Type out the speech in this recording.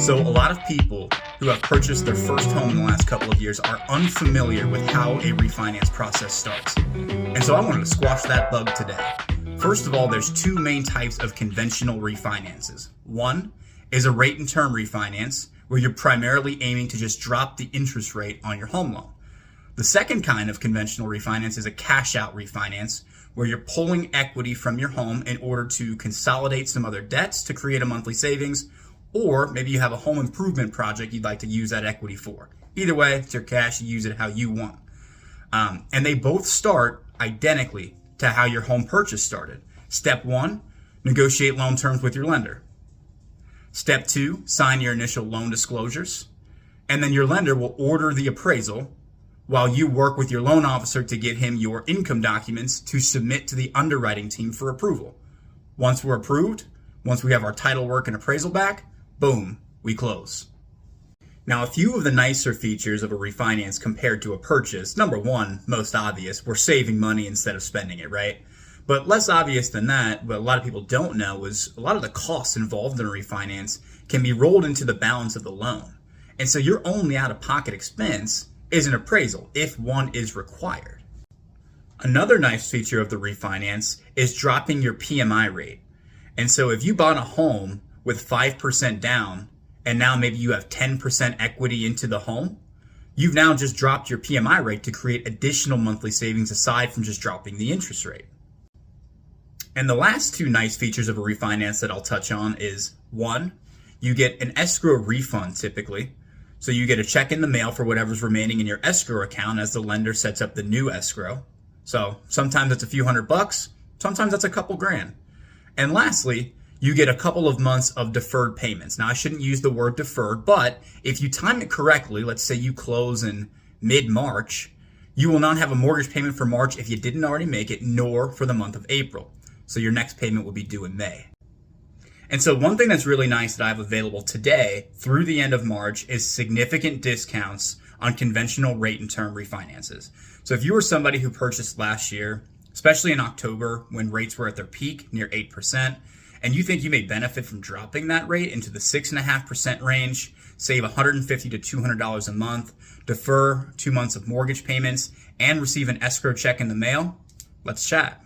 So a lot of people who have purchased their first home in the last couple of years are unfamiliar with how a refinance process starts. And so I wanted to squash that bug today. First of all, there's two main types of conventional refinances. One is a rate and term refinance, where you're primarily aiming to just drop the interest rate on your home loan. The second kind of conventional refinance is a cash out refinance, where you're pulling equity from your home in order to consolidate some other debts to create a monthly savings, or maybe you have a home improvement project you'd like to use that equity for. Either way, it's your cash, you use it how you want. And they both start identically to how your home purchase started. Step one, negotiate loan terms with your lender. Step two, sign your initial loan disclosures. And then your lender will order the appraisal while you work with your loan officer to get him your income documents to submit to the underwriting team for approval. Once we're approved, once we have our title work and appraisal back, boom, we close. Now, a few of the nicer features of a refinance compared to a purchase. Number one, most obvious, we're saving money instead of spending it, right? But less obvious than that, what a lot of people don't know, is a lot of the costs involved in a refinance can be rolled into the balance of the loan. And so your only out-of-pocket expense is an appraisal, if one is required. Another nice feature of the refinance is dropping your PMI rate. And so if you bought a home with 5% down, and now maybe you have 10% equity into the home, you've now just dropped your PMI rate to create additional monthly savings aside from just dropping the interest rate. And the last two nice features of a refinance that I'll touch on is, one, you get an escrow refund typically. So you get a check in the mail for whatever's remaining in your escrow account as the lender sets up the new escrow. So sometimes it's a few $100, sometimes that's a couple grand. And lastly, you get a couple of months of deferred payments. Now, I shouldn't use the word deferred, but if you time it correctly, let's say you close in mid-March, you will not have a mortgage payment for March if you didn't already make it, nor for the month of April. So your next payment will be due in May. And so one thing that's really nice that I have available today through the end of March is significant discounts on conventional rate and term refinances. So if you were somebody who purchased last year, especially in October when rates were at their peak near 8%, and you think you may benefit from dropping that rate into the 6.5% range, save $150 to $200 a month, defer 2 months of mortgage payments, and receive an escrow check in the mail, let's chat.